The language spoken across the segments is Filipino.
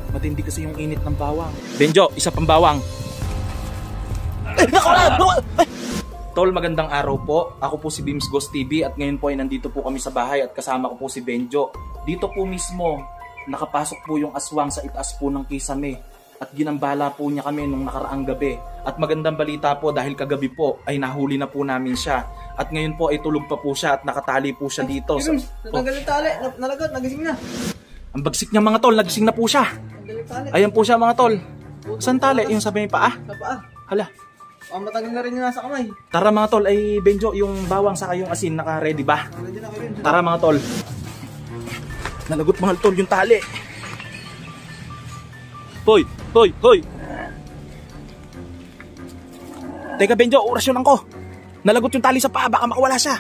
Matindi kasi yung init ng bawang. Benjo, isa pang bawang. Tol, magandang araw po. Ako po si Beams Ghost TV at ngayon po ay nandito po kami sa bahay at kasama ko po si Benjo. Dito po mismo, nakapasok po yung aswang sa itaas po ng kisame at ginambala po niya kami nung nakaraang gabi. At magandang balita po dahil kagabi po ay nahuli na po namin siya. At ngayon po ay tulog pa po siya at nakatali po siya dito. Natanggal yung tali, nalagot, nagising na. Ang bagsik niya mga tol, nagising na po siya. Ayan po siya mga tol. Saan tali? Yung sabi may paa? Sa paa. Hala. Matagal na rin yung nasa kamay. Tara mga tol, ay Benjo, yung bawang saka yung asin, naka-ready ba? Ready na kayo. Tara mga tol. Nalagot mga tol yung tali. Hoy, hoy, hoy. Teka Benjo, orasyonan ko. Nalagot yung tali sa paa, baka makawala siya.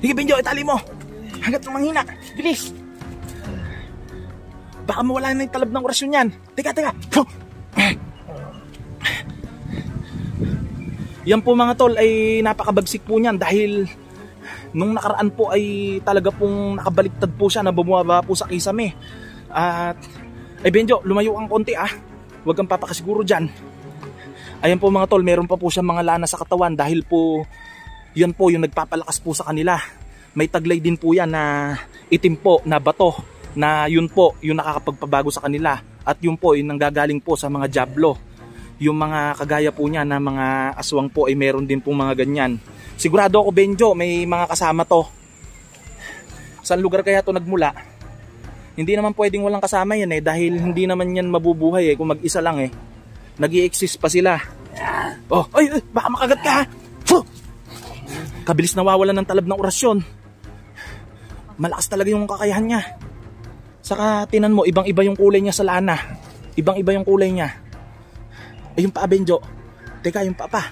Sige Benjo, itali mo. Hanggat manghina. Bilis. Baka mawala na yung talab ng orasyon yan. Teka, teka. Yan po mga tol ay napakabagsik po niyan dahil nung nakaraan po ay talaga pong nakabaliktad po siya na bumaba po sa kisame. At ay Benjo, lumayo kang konti ah. Huwag kang papakasiguro dyan. Ayan po mga tol, meron pa po siya mga lana sa katawan dahil po yan po yung nagpapalakas po sa kanila. May taglay din po yan na itim po na bato na yun po yung nakakapagpabago sa kanila. At yun po yung nanggagaling po sa mga diablo. Yung mga kagaya po niya na mga aswang po ay meron din pong mga ganyan. Sigurado ako Benjo, may mga kasama to. Saan lugar kaya to nagmula? Hindi naman pwedeng walang kasama yan eh, dahil hindi naman yan mabubuhay eh kung mag-isa lang eh. Nag-i-exist pa sila. Oh, ay, baka makagat ka ha. Kabilis nawawalan ng talab ng orasyon. Malakas talaga yung kakayahan niya. Saka tinan mo, ibang-iba yung kulay niya sa lana. Ibang-iba yung kulay niya. Ay, yung paa Benjo. Teka, yung paa pa.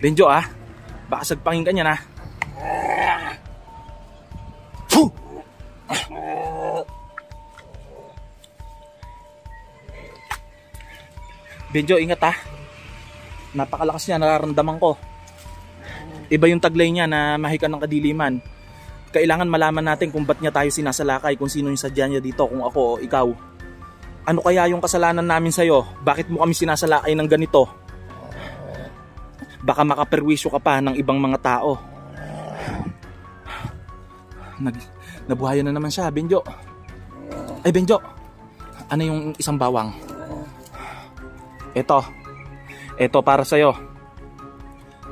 Benjo ah, baka sagpangin ka niyan ah. Benjo, ingat ah. Napakalakas niya, nararamdaman ko. Iba yung taglay niya na mahikan ng kadiliman. Kailangan malaman natin kung ba't niya tayo sinasalakay, kung sino yung sadya niya dito, kung ako o ikaw. Ano kaya yung kasalanan namin sa'yo? Bakit mo kami sinasalakay ng ganito? Baka makaperwisyo ka pa ng ibang mga tao. Nabuhayan na naman siya, Benjo. Ay Benjo, ano yung isang bawang? Ito para sa'yo.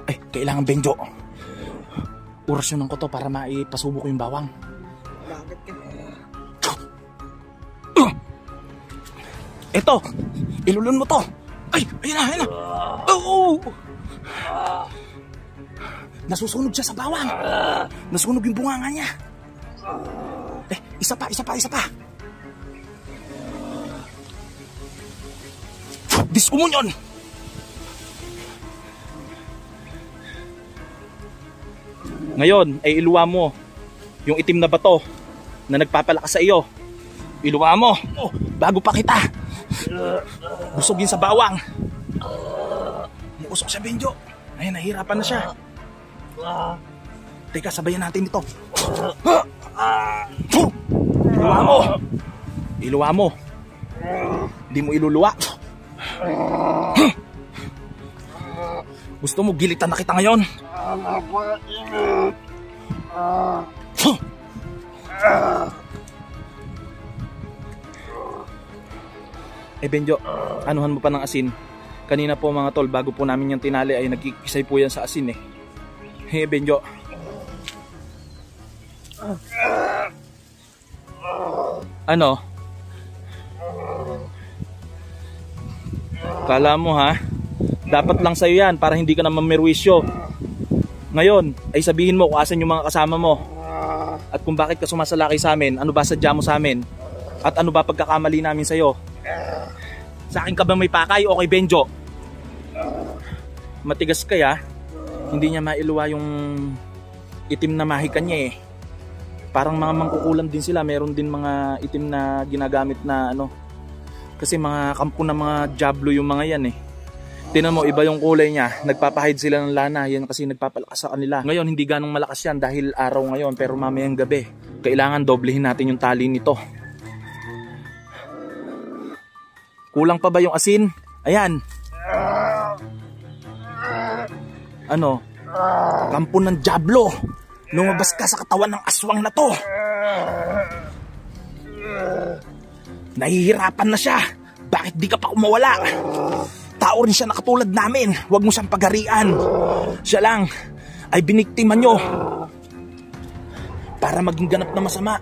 Ay, kailangan Benjo. Orasyonan ko to para maipasubo ko yung bawang. Bakit ka? Ito, ilulun mo to. Ay, ayun na. Oh. Nasusunog siya sa bawang. Nasunog yung bunganga niya. Isa pa. Disumunyon. Ngayon ay iluwa mo yung itim na bato na nagpapalakas sa iyo. Iluwa mo bago pa kita busogin sa bawang. Muusok siya Benjo. Ay, nahihirapan na siya. Teka, sabayan natin ito. Iluwa mo. Hindi mo iluluwa. Gusto mo gilitan na kita ngayon? Benjo, anuhan mo pa ng asin. Kanina po mga tol, bago po namin yung tinali ay nagkikisay po yan sa asin eh. Benjo. Ano? Kala mo ha? Dapat lang sa'yo yan para hindi ka na mamerwisyo. Ngayon ay sabihin mo kung asan yung mga kasama mo at kung bakit ka sumasalakay sa amin. Ano ba sadya mo sa amin? At ano ba pagkakamali namin sa'yo? Sa akin ka ba may pakay o kay Benjo? Matigas kaya hindi niya mailuwa itim na mahikan niya eh. Parang mga mangkukulam din sila, meron din mga itim na ginagamit na ano. Kasi mga kampo na mga Diablo yung mga yan eh. Tingnan mo, iba yung kulay niya. Nagpapahide sila ng lana. Yan kasi nagpapalakas sa kanila. Ngayon, hindi ganong malakas yan dahil araw ngayon. Pero mamayang gabi, kailangan doblehin natin yung tali nito. Kulang pa ba yung asin? Ayan. Ano? Kampo ng Diablo. Lumabas ka sa katawan ng aswang na to. Nahihirapan na siya. Bakit di ka pa kumawala? Tao rin siya na katulad namin. Huwag mo siyang pagharian. Siya lang ay biniktima nyo para maging ganap na masama.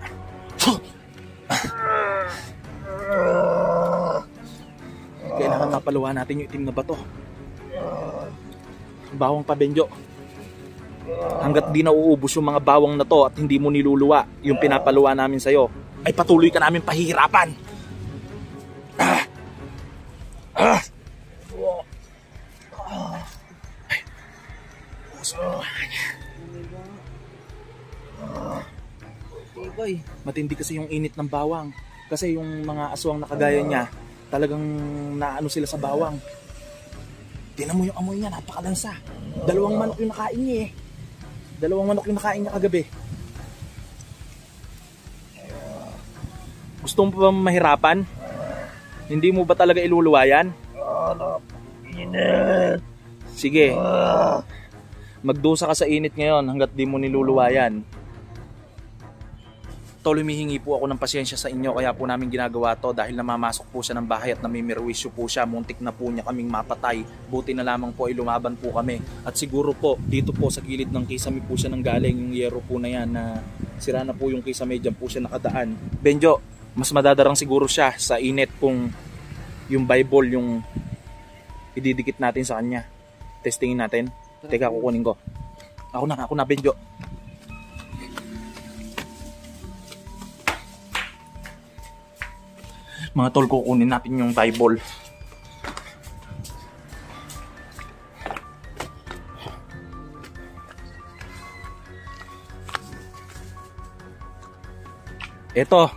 Kailangan mapaluwa natin yung itim na bato. Bawang pa, Benjo. Hanggat di nauubos yung mga bawang na to at hindi mo niluluwa yung pinapaluwa namin sa'yo, ay patuloy ka namin pahihirapan. Matindi kasi yung init ng bawang. Kasi yung mga aswang na kagaya niya, talagang naano sila sa bawang. Tingnan mo yung amoy niya, napakalansa. 2 manok yung nakain niya eh. 2 manok yung nakain niya kagabi. Gusto mo pa ba mahirapan? Hindi mo ba talaga iluluwa yan? Sige. Magdusa ka sa init ngayon hanggat di mo niluluwa yan. Tol, humihingi po ako ng pasyensya sa inyo, kaya po namin ginagawa to dahil namamasok po siya ng bahay at namimirwisyo po siya. Muntik na po niya kaming mapatay. Buti na lamang po ay lumaban po kami. At siguro po, dito po sa gilid ng kisame po siya nang galing. Yung yero po na yan na sira na po yung kisame, dyan po siya nakadaan. Benjo, mas madadarang siguro siya sa init kung yung Bible yung ididikit natin sa kanya. Testingin natin. Teka, kukunin ko. Ako na, Benjo. Mga tol, kukunin natin yung Bible. Ito.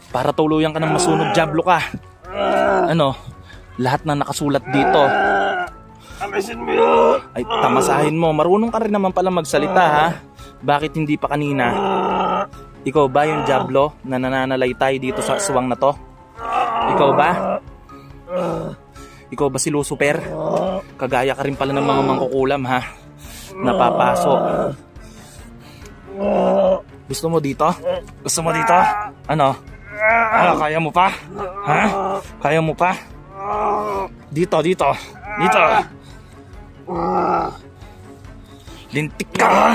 Para tuluyan ka ng masunog, Diablo ka. Ano? Lahat na nakasulat dito ay tamasahin mo. Marunong ka rin naman pala magsalita, ha? Bakit hindi pa kanina? Ikaw ba yung Diablo na nananalaytay dito sa aswang na to? Ikaw ba? Ikaw ba si Lucifer? Kagaya ka rin pala ng mga mangkukulam, ha? Napapaso. Gusto mo dito? Gusto mo dito? Ano? Kaya mo pa? Ha? Kaya mo pa? Dito. Lintik ka, ha?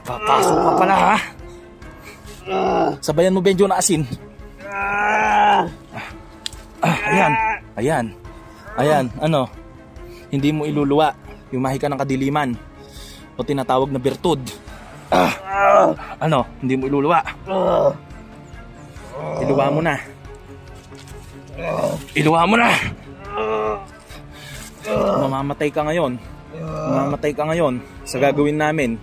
Papasok ka pala, ha? Sabayan mo, Benjo, na asin. Ayan, ano? Hindi mo iluluwa yung mahika ng kadiliman o tinatawag na bertud. Ano? Hindi mo iluluwa. Iluwa mo na. Mamamatay ka ngayon sa gagawin namin.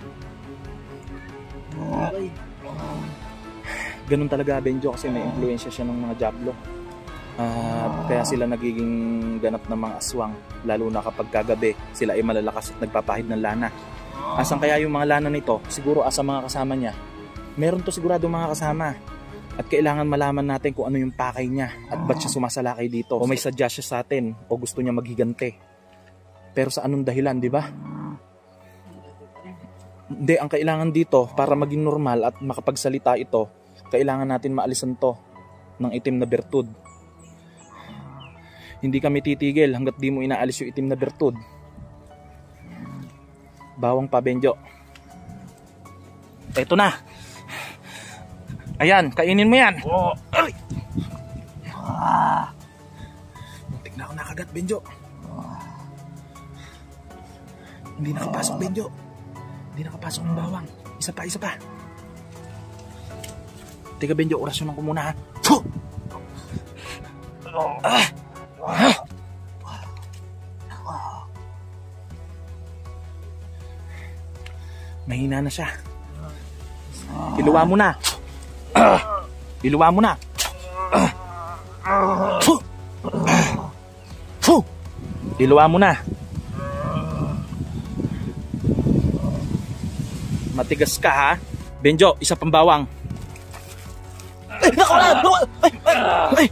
Ganun talaga, Benjo, kasi may influensya siya ng mga Diablo. Kaya sila nagiging ganap ng mga aswang, lalo na kapag kagabi sila ay malalakas at nagpapahid ng lana. Asan kaya yung mga lana nito? Siguro asa mga kasama niya. Meron to sigurado mga kasama. At kailangan malaman natin kung ano yung pakay niya at ba't siya sumasalakay dito. O may sadya siya sa atin o gusto niya maghigante. Pero sa anong dahilan, di ba? Hindi, ang kailangan dito para maging normal at makapagsalita ito, kailangan natin maalisan to ng itim na bertud. Hindi kami titigil hanggat di mo inaalis yung itim na bertud. Bawang pa, Benjo. Eto na. Ayan, kainin mo yan. Ay! Muntik na ako nakagat, Benjo. Hindi nakapasok, Benjo. Hindi nakapasok ng bawang. Isa pa. Teka, Benjo, orasyonan ko muna, ha? Mahina na siya. Iluwa mo na. Iluwa mo na. Iluwa mo na. Matigas ka ha. Benjo, isa pang bawang. Ay, ay.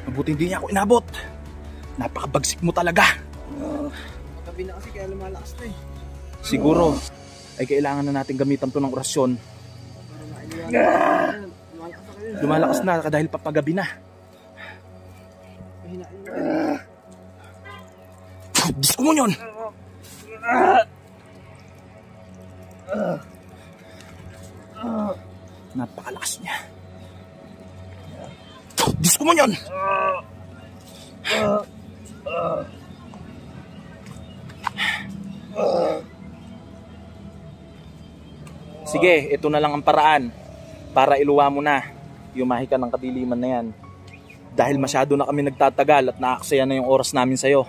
Mabuti hindi niya ako inabot. Napakabagsik mo talaga. Magabi na kasi kaya lumalakas na eh. Siguro ay kailangan na natin gamitan to ng orasyon. Para mailiwan. Lumalakas na kayo. Lumalakas na dahil papagabi na. Mahinain mo. Diyos ko mo yun. Napakalakas niya. Diyos ko mo yun. Sige, ito na lang ang paraan para iluwa mo na. Yumahi ka ng kadiliman na yan. Dahil masyado na kami nagtatagal at naaksaya na yung oras namin sa'yo.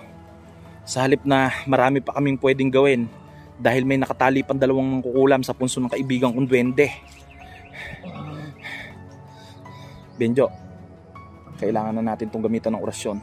Sa halip na marami pa kaming pwedeng gawin dahil may nakatali pang 2 mangkukulam sa punso ng kaibigan kong duwende. Benjo, kailangan na natin itong gamitan ng orasyon.